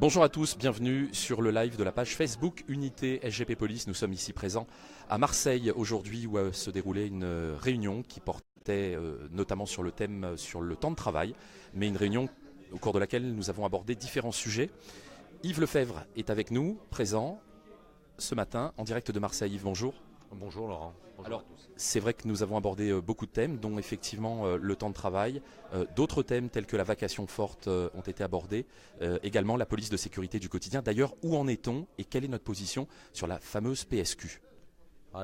Bonjour à tous, bienvenue sur le live de la page Facebook Unité SGP Police. Nous sommes ici présents à Marseille aujourd'hui où se déroulait une réunion qui portait notamment sur le thème sur le temps de travail, mais une réunion au cours de laquelle nous avons abordé différents sujets. Yves Lefebvre est avec nous, présent ce matin en direct de Marseille. Yves, bonjour. Bonjour Laurent. Bonjour. Alors, c'est vrai que nous avons abordé beaucoup de thèmes, dont effectivement le temps de travail. D'autres thèmes tels que la vacation forte ont été abordés. Également la police de sécurité du quotidien. D'ailleurs, où en est-on et quelle est notre position sur la fameuse PSQ?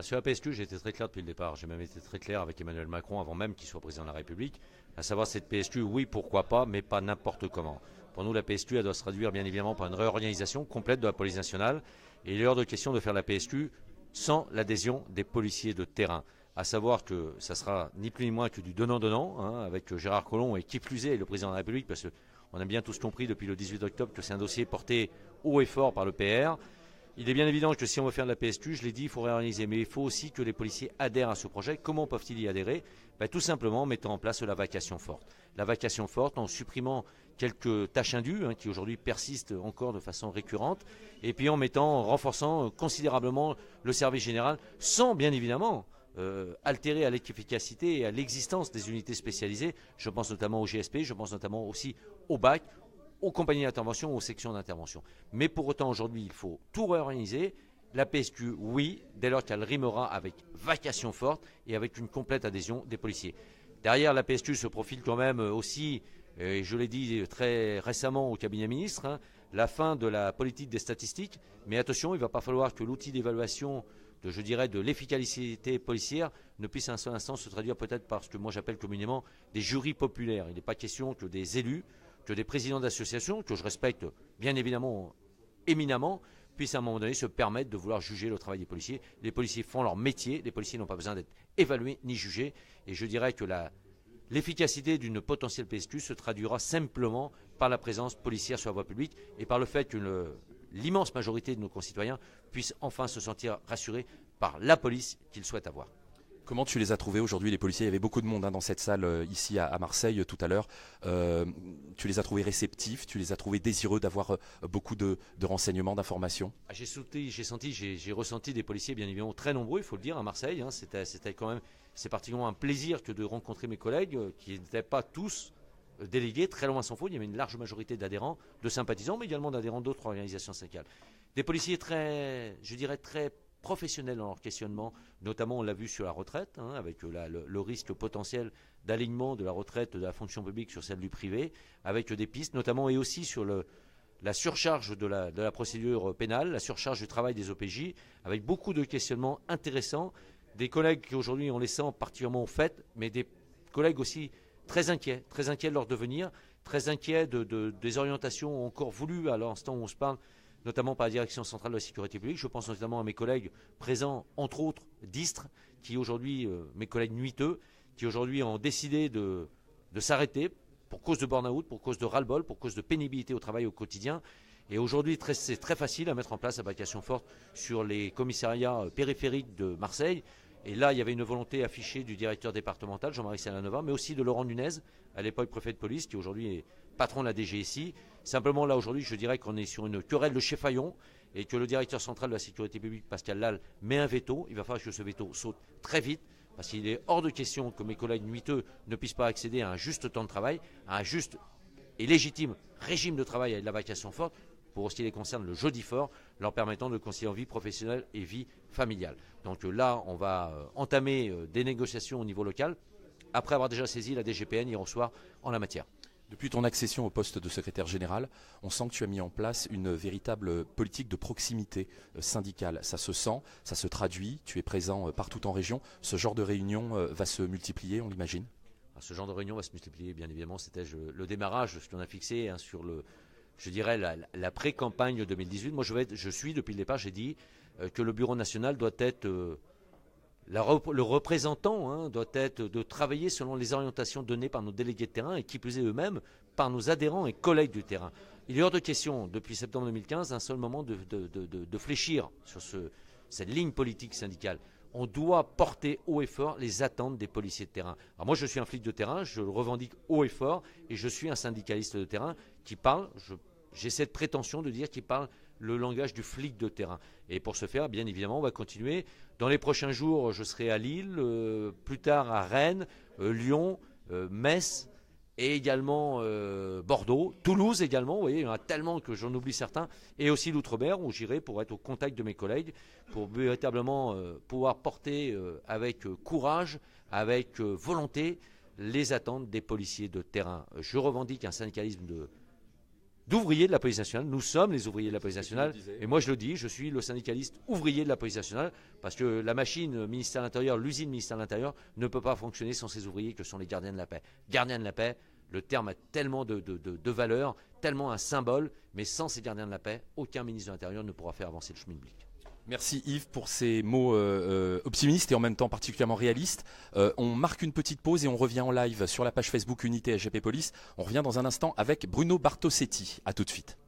Sur la PSQ, j'ai été très clair depuis le départ. J'ai même été très clair avec Emmanuel Macron avant même qu'il soit président de la République. À savoir cette PSQ, oui, pourquoi pas, mais pas n'importe comment. Pour nous, la PSQ, elle doit se traduire bien évidemment par une réorganisation complète de la police nationale. Et il est hors de question de faire la PSQ sans l'adhésion des policiers de terrain. À savoir que ça sera ni plus ni moins que du donnant-donnant, avec Gérard Collomb et qui plus est le président de la République, parce qu'on a bien tous compris depuis le 18 octobre que c'est un dossier porté haut et fort par le PR. Il est bien évident que si on veut faire de la PSQ, je l'ai dit, il faut réorganiser, mais il faut aussi que les policiers adhèrent à ce projet. Comment peuvent-ils y adhérer? Tout simplement en mettant en place la vacation forte. La vacation forte en supprimant quelques tâches indues qui aujourd'hui persistent encore de façon récurrente, et puis en renforçant considérablement le service général, sans bien évidemment altérer à l'efficacité et à l'existence des unités spécialisées. Je pense notamment au GSP, je pense notamment aussi au BAC, aux compagnies d'intervention, aux sections d'intervention. Mais pour autant, aujourd'hui, il faut tout réorganiser. La PSQ, oui, dès lors qu'elle rimera avec vacation forte et avec une complète adhésion des policiers. Derrière, la PSQ se profile quand même aussi, et je l'ai dit très récemment au cabinet ministre, la fin de la politique des statistiques. Mais attention, il ne va pas falloir que l'outil d'évaluation de l'efficacité policière ne puisse à un seul instant se traduire peut-être par ce que moi j'appelle communément des jurys populaires. Il n'est pas question que des élus, que des présidents d'associations, que je respecte bien évidemment éminemment, puissent à un moment donné se permettre de vouloir juger le travail des policiers. Les policiers font leur métier, les policiers n'ont pas besoin d'être évalués ni jugés. Et je dirais que l'efficacité d'une potentielle PSQ se traduira simplement par la présence policière sur la voie publique et par le fait que l'immense majorité de nos concitoyens puissent enfin se sentir rassurés par la police qu'ils souhaitent avoir. Comment tu les as trouvés aujourd'hui, les policiers? Il y avait beaucoup de monde dans cette salle ici à Marseille tout à l'heure. Tu les as trouvés réceptifs, tu les as trouvés désireux d'avoir beaucoup de renseignements, d'informations? J'ai ressenti des policiers bien évidemment très nombreux, il faut le dire, à Marseille. C'était quand même, c'est particulièrement un plaisir que de rencontrer mes collègues qui n'étaient pas tous délégués, très loin s'en faut. Il y avait une large majorité d'adhérents, de sympathisants, mais également d'adhérents d'autres organisations syndicales. Des policiers très professionnels dans leur questionnement, notamment on l'a vu sur la retraite, avec le risque potentiel d'alignement de la retraite de la fonction publique sur celle du privé, avec des pistes notamment et aussi sur la surcharge de la procédure pénale, la surcharge du travail des OPJ, avec beaucoup de questionnements intéressants, des collègues qui aujourd'hui on les sent particulièrement au fait, mais des collègues aussi très inquiets de leur devenir, très inquiets des orientations encore voulues à l'instant où on se parle, notamment par la Direction centrale de la sécurité publique. Je pense notamment à mes collègues présents, entre autres, d'Istres, qui aujourd'hui, mes collègues nuiteux, qui aujourd'hui ont décidé de s'arrêter pour cause de burn-out, pour cause de ras-le-bol, pour cause de pénibilité au travail au quotidien. Et aujourd'hui, c'est très facile à mettre en place la vacation forte sur les commissariats périphériques de Marseille. Et là, il y avait une volonté affichée du directeur départemental, Jean-Marie Salanova, mais aussi de Laurent Nunez, à l'époque préfet de police, qui aujourd'hui est patron de la DGSI. Simplement, là, aujourd'hui, je dirais qu'on est sur une querelle de cheffaillon et que le directeur central de la sécurité publique, Pascal Lal, met un veto. Il va falloir que ce veto saute très vite, parce qu'il est hors de question que mes collègues nuiteux ne puissent pas accéder à un juste temps de travail, à un juste et légitime régime de travail avec la vacation forte, pour ce qui les concerne le jeudi fort, leur permettant de concilier vie professionnelle et vie familiale. Donc là, on va entamer des négociations au niveau local, après avoir déjà saisi la DGPN hier au soir en la matière. Depuis ton accession au poste de secrétaire général, on sent que tu as mis en place une véritable politique de proximité syndicale. Ça se sent, ça se traduit, tu es présent partout en région. Ce genre de réunion va se multiplier, on l'imagine? Ce genre de réunion va se multiplier, bien évidemment. C'était le démarrage de ce qu'on a fixé sur la pré-campagne 2018. Moi, je suis, depuis le départ, j'ai dit que le Bureau national doit être... le représentant doit être de travailler selon les orientations données par nos délégués de terrain et qui plus est eux-mêmes par nos adhérents et collègues du terrain. Il est hors de question, depuis septembre 2015, un seul moment de fléchir sur cette ligne politique syndicale. On doit porter haut et fort les attentes des policiers de terrain. Alors moi, je suis un flic de terrain, je le revendique haut et fort, et je suis un syndicaliste de terrain qui parle, je j'ai cette prétention de dire qu'il parle le langage du flic de terrain. Et pour ce faire, bien évidemment, on va continuer. Dans les prochains jours, je serai à Lille, plus tard à Rennes, Lyon, Metz, et également Bordeaux, Toulouse également, vous voyez, il y en a tellement que j'en oublie certains, et aussi l'Outre-mer où j'irai pour être au contact de mes collègues, pour véritablement pouvoir porter avec courage, avec volonté, les attentes des policiers de terrain. Je revendique un syndicalisme d'ouvriers de la police nationale. Nous sommes les ouvriers de la police nationale. Et moi, je le dis, je suis le syndicaliste ouvrier de la police nationale parce que la machine ministère de l'Intérieur, l'usine ministère de l'Intérieur ne peut pas fonctionner sans ces ouvriers que sont les gardiens de la paix. Gardiens de la paix, le terme a tellement de valeur, tellement un symbole, mais sans ces gardiens de la paix, aucun ministre de l'Intérieur ne pourra faire avancer le schmilblick. Merci Yves pour ces mots optimistes et en même temps particulièrement réalistes. On marque une petite pause et on revient en live sur la page Facebook Unité SGP Police. On revient dans un instant avec Bruno Bartosetti. A tout de suite.